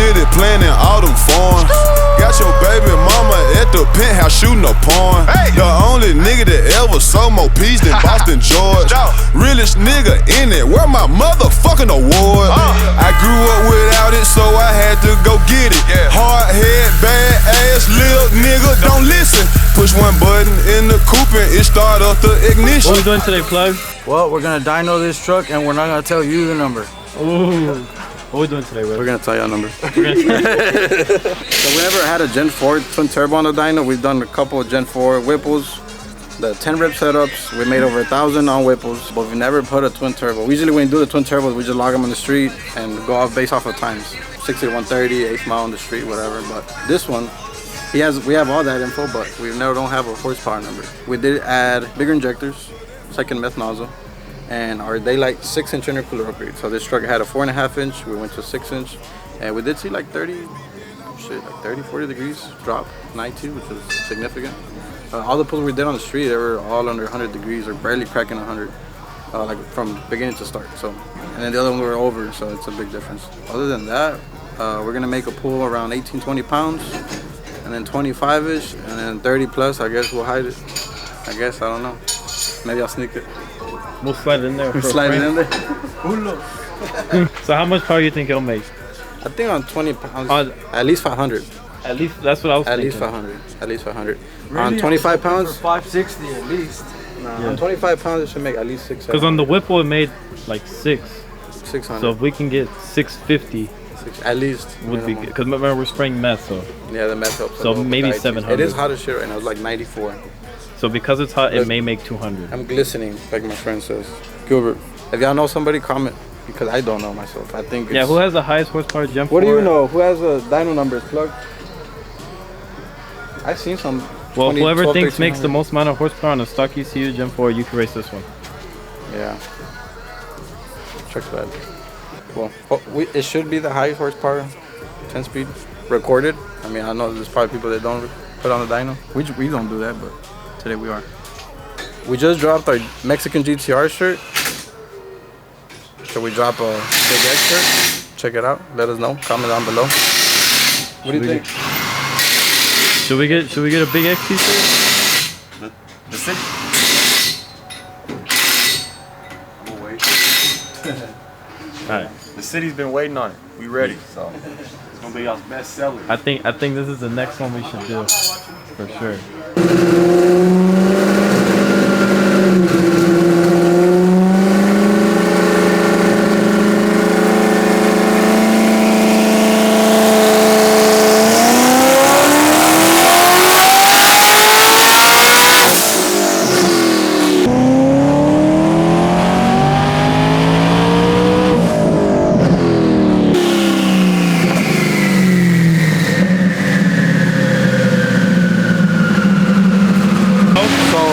City planting autumn farms. Got your baby mama at the penthouse shooting a porn. The only nigga that ever sold more peas than Boston George. Realest nigga in it, where my motherfucking award? I grew up without it, so I had to go get it. Hard head, bad ass, little nigga, don't listen. Push one button in the coupe and it start up the ignition. What are we doing today, Plug? Well, we're gonna dyno this truck and we're not gonna tell you the number. Ooh. What are we doing today, bro? We're gonna tell you a number. So we never had a Gen 4 twin turbo on the dyno. We've done a couple of Gen 4 Whipples, the 10 rip setups. We made over 1,000 on Whipples, but we never put a twin turbo. Usually when we do the twin turbos, we just log them on the street and go off based off of times. 60 to 130, 8th mile on the street, whatever. But this one, we have all that info, but we never don't have a horsepower number. We did add bigger injectors, second meth nozzle, and our daylight 6-inch intercooler upgrade. So this truck had a 4.5 inch, we went to 6-inch, and we did see like 30, 40 degrees drop night too, which was significant. All the pulls we did on the street, they were all under 100 degrees or barely cracking 100, like from beginning to start. So, and then the other one were over, so it's a big difference. Other than that, we're gonna make a pull around 18, 20 pounds, and then 25-ish, and then 30 plus. I guess we'll hide it. I guess, I don't know. Maybe I'll sneak it. We'll slide it in there. Slide it in there. So how much power do you think it'll make? I think on 20 pounds, at least 500. At least, that's what I was thinking. Least 500. At least 500. Really, on 25 pounds? 560 at least. Nah, on 25 pounds, it should make at least 600. Because on the Whipple, it made like 600. So if we can get 650, at least would be good. Because remember, we're spraying meth, so. Yeah, the meth helps. So maybe 700. It is hot as shit right now. It's like 94. So because it's hot, it may make 200. I'm glistening, like my friend says. Gilbert, if y'all know somebody, comment. Because I don't know myself. I think it's... Yeah, who has the highest horsepower Gen 4? What do you know? Who has the dyno numbers, Plug? I've seen some. Well, 20, whoever 12, thinks makes the most amount of horsepower on a stock ECU Gen 4, you can race this one. Yeah. Check that. Well, it should be the highest horsepower, 10-speed, recorded. I mean, I know there's probably people that don't put on the dyno. We don't do that, but today we are. We just dropped our Mexican GTR shirt. So we drop a Big X shirt. Check it out. Let us know. Comment down below. What do you think? Should we get a Big X t-shirt? The city. I'm gonna wait. Alright. The city's been waiting on it. We ready. So it's gonna be our best seller. I think this is the next one we should do. For sure.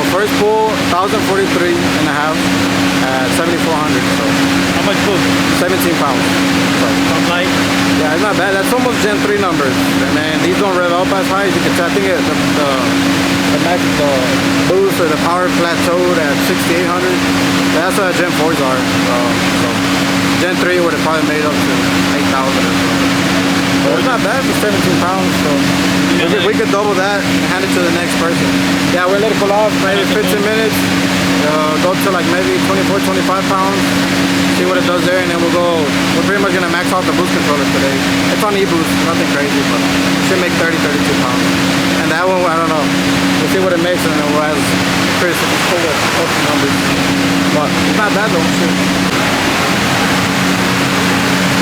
First pull, 1,043 and a half at 7,400. So how much food? 17 pounds. So light. Yeah, it's not bad. That's almost Gen 3 numbers. And then these don't rev up as high as you can tell. I think the boost or the power plateaued at 6,800. That's what Gen 4s are. So Gen 3 would have probably made up to 8,000 or so. But it's not bad for 17 pounds. So we could double that and hand it to the next person. Yeah, we'll let it cool off maybe 15 minutes. Go to like maybe 24, 25 pounds. See what it does there, and then we're pretty much gonna max out the boost controller today. It's on e-boost, nothing crazy, but it should make 30, 32 pounds. And that one, I don't know. We'll see what it makes, and then we'll have Chris pull the numbers. But it's not bad though. Shit.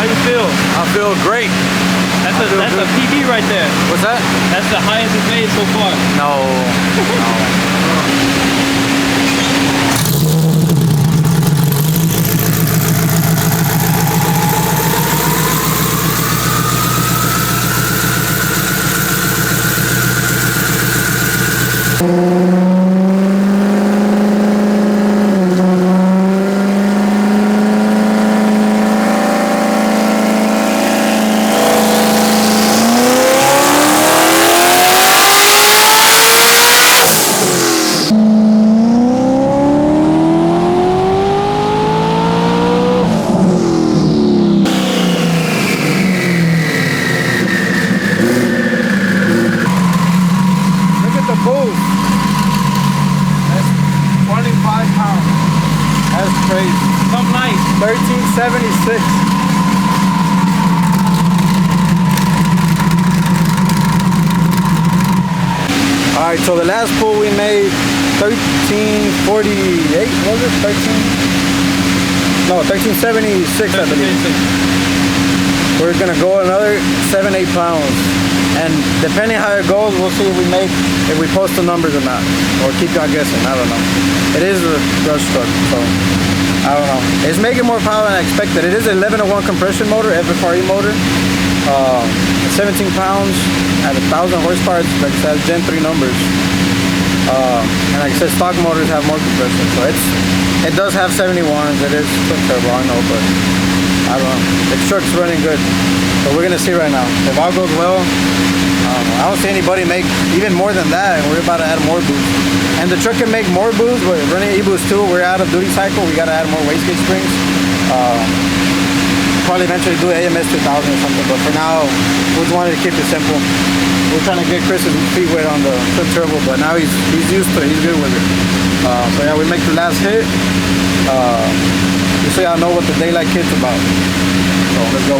How you feel? I feel great. That's a PB right there. What's that? That's the highest it's made so far. No. 1376. All right, so the last pull we made 1348, was it? 1376, I believe. We're gonna go another 7-8 pounds, and depending how it goes, we'll see if we post the numbers or not, or keep y'all guessing. I don't know. It is a brush truck, so I don't know. It's making more power than I expected. It is an 11-to-1 compression motor, FFRE motor. 17 pounds at 1,000 horsepower. Like I said, Gen 3 numbers. And like I said, stock motors have more compression, so it does have 71s. It is twin turbo, I know, but I don't know. The truck's running good, so we're gonna see right now. If all goes well, I don't see anybody make even more than that, and we're about to add more boost. And the truck can make more boost, but running e-boost too. We're out of duty cycle. We gotta add more wastegate springs. Probably eventually do AMS 2000 or something, but for now, we just wanted to keep it simple. We're trying to get Chris's feet wet on the twin turbo, but now he's used to it. He's good with it. So yeah, we make the last hit. Just so y'all know what the daylight kit's about. So let's go.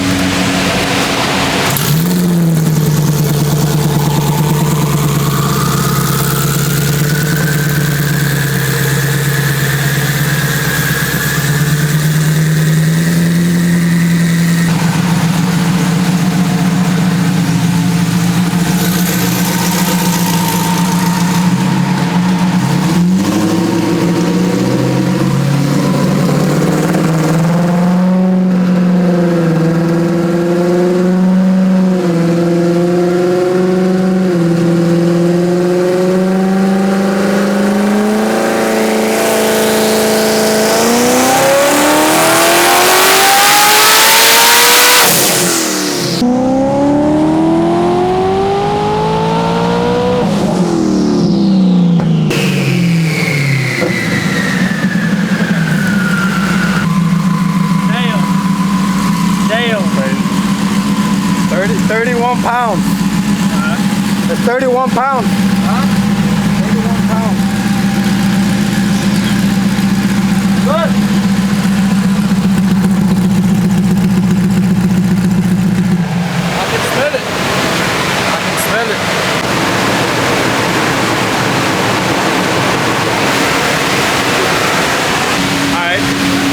31 pounds. That's 31 pounds. 31 pounds. Good. I can smell it. I can smell it.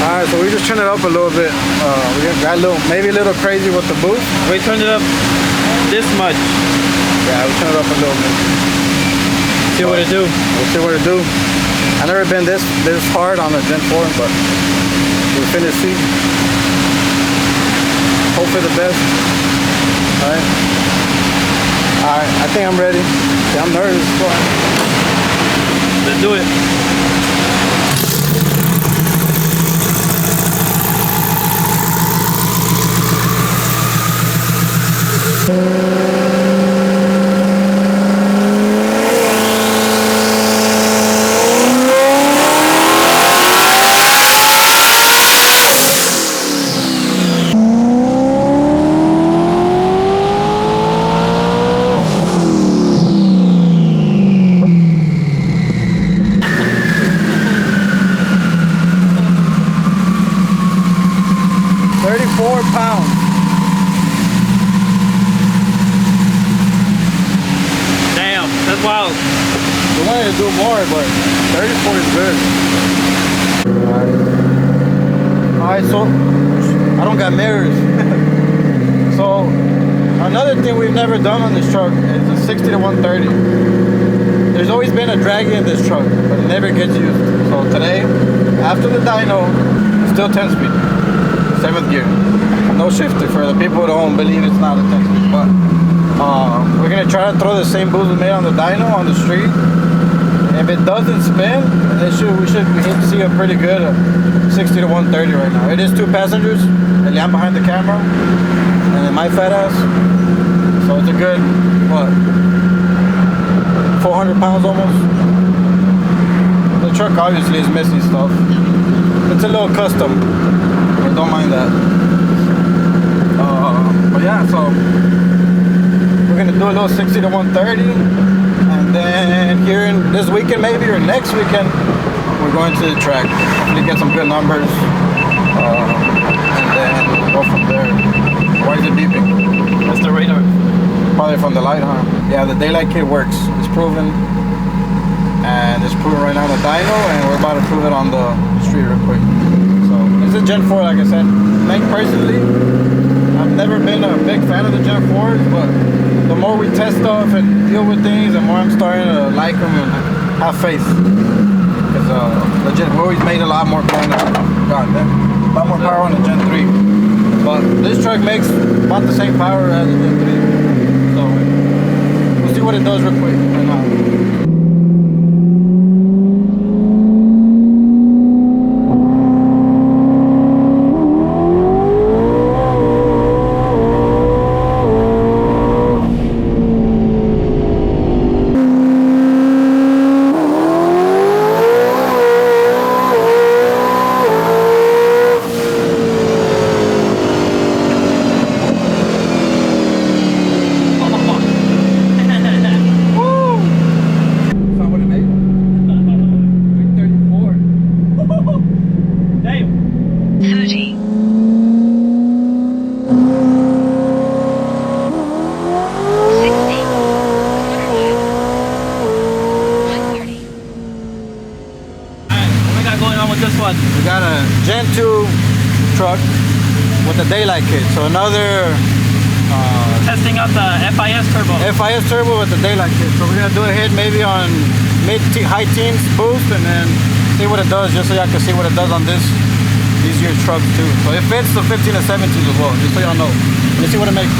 Alright, so we just turned it up a little bit. We got maybe a little crazy with the boost. We turned it up this much. Yeah, we turned it up a little bit. See what it do. We'll see what it do. I've never been this hard on a Gen 4, but we'll finish see. Hope for the best. Alright. Alright, I think I'm ready. Yeah, I'm nervous. Let's do it. Wow. We wanted to do more, but 34 is good. Alright, so I don't got mirrors. So another thing we've never done on this truck is a 60 to 130. There's always been a drag in this truck, but it never gets used. So today, after the dyno, it's still 10 speed, 7th gear. No shifter for the people who don't believe it's not a 10 speed, but we're gonna try to throw the same boost we made on the dyno on the street. If it doesn't spin, we should see a pretty good 60 to 130 right now. It is 2 passengers, Elian behind the camera, and then my fat ass. So it's a good, what, 400 pounds almost. The truck obviously is missing stuff. It's a little custom, but don't mind that. But yeah, so we're gonna do a little 60 to 130, and then here in this weekend maybe, or next weekend, we're going to the track. Hopefully get some good numbers. and then go from there. Why is it beeping? That's the radar. Probably from the light, huh? Yeah, the daylight kit works. It's proven. And it's proven right now on the dyno, and we're about to prove it on the street real quick. So, it's a Gen 4, like I said. Me personally, I've never been a big fan of the Gen 4s, but the more we test stuff and deal with things, the more I'm starting to like them and have faith. Because the Gen 4 always made a lot more power. A lot more power on the Gen 3. But this truck makes about the same power as the Gen 3. So we'll see what it does real quick right now. We got a Gen 2 truck with a daylight kit. So another Testing out the FIS turbo. FIS turbo with the daylight kit. So we're gonna do a hit maybe on high teens boost and then see what it does, just so y'all can see what it does on these year's trucks too. So it fits the 15 and 17s as well, just so y'all know. Let's see what it makes.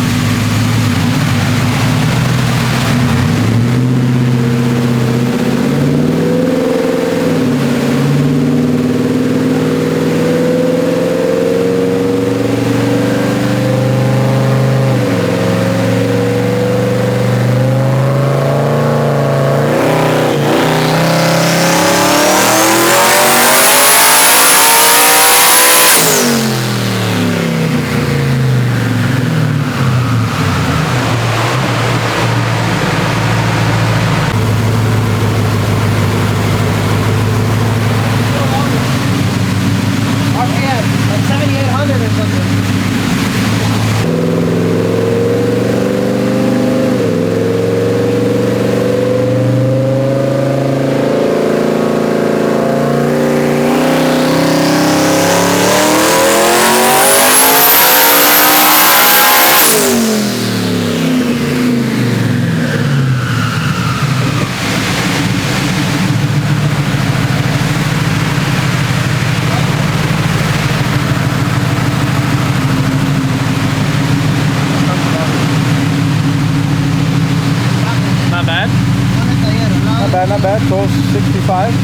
Not bad, 1265.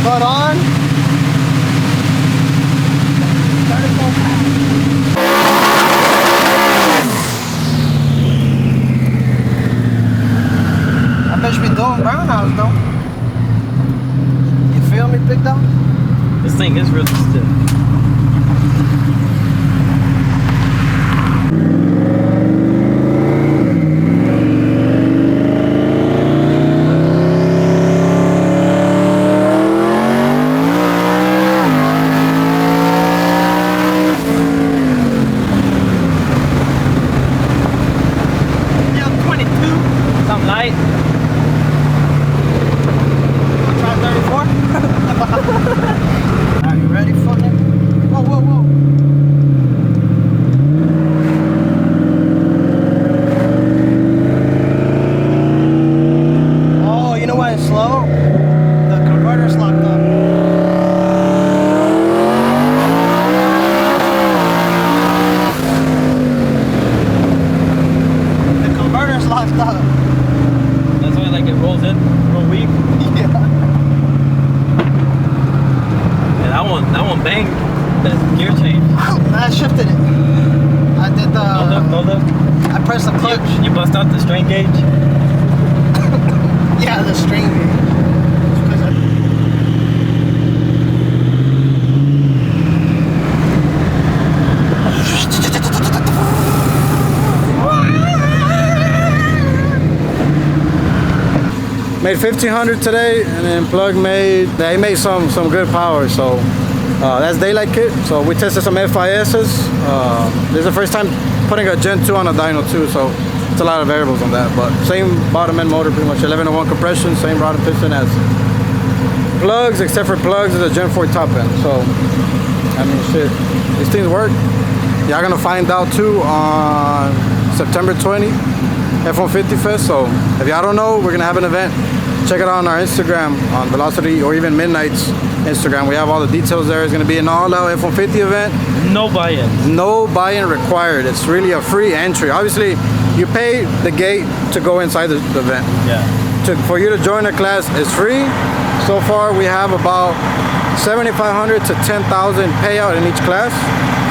But on 34 pounds. I bet you be doing brown house though. You feel me, big dog? This thing is really stiff. messed up. That's why like it rolls in real weak. Yeah. And that one banged that gear change. I shifted it. I did the. Hold up. I pressed the clutch. You bust out the strain gauge. Yeah, the strain gauge. Made 1500 today, and then Plug made some good power. So that's daylight kit. So we tested some FISs. This is the first time putting a Gen 2 on a dyno too. So it's a lot of variables on that. But same bottom end motor, pretty much 1101 compression, same rod and piston as Plugs, except for Plugs is a Gen 4 top end. So I mean, shit, these things work. Y'all gonna find out too on September 20, F-150 Fest. So if y'all don't know, we're gonna have an event. Check it out on our Instagram, on Velocity or even Midnight's Instagram. We have all the details there. It's gonna be an all-out F-150 event. No buy-in. No buy-in required. It's really a free entry. Obviously, you pay the gate to go inside the event. Yeah. For you to join the class, it's free. So far, we have about 7,500 to 10,000 payout in each class.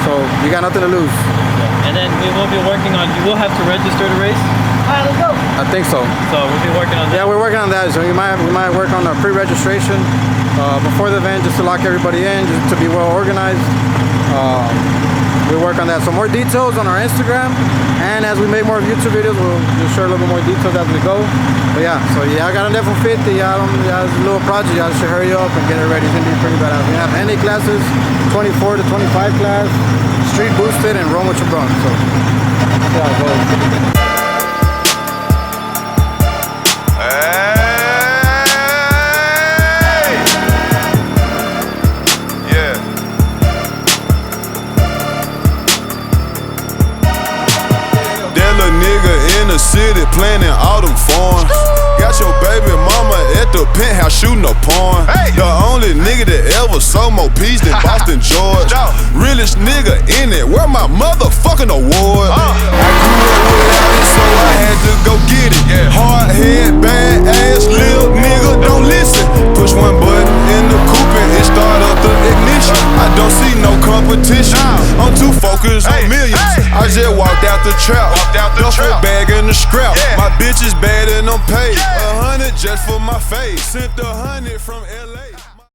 So you got nothing to lose. Yeah. And then we will be working on. You will have to register to race. Alright, let's go. I think so. So we'll be working on that. Yeah, we're working on that. So we might work on the pre-registration before the event, just to lock everybody in, just to be well organized. We work on that. So more details on our Instagram, and as we make more YouTube videos, we'll just share a little bit more details as we go. But yeah, so yeah, I got an F-150. Yeah, it's a little project. Y'all should hurry up and get it ready. It's gonna be pretty badass. We have NA classes, 24 to 25 class, street boosted, and run with your bronze. So that's how it goes. City planning autumn farm. Got your baby mama at the penthouse shooting a porn. The only nigga that ever sold more peas than Boston George. Realest nigga in it, where my motherfucking award. I grew up without it, so I had to go get it. Hard head, bad ass, lil nigga, don't listen. Push one button in the coupe and it start up the ignition. I don't see no competition. I'm too focused on millions. I just walked out the trap. Duffel bag in the scrap. My bitch is bad and I'm paid. 100 just for my face. Sent 100 from LA.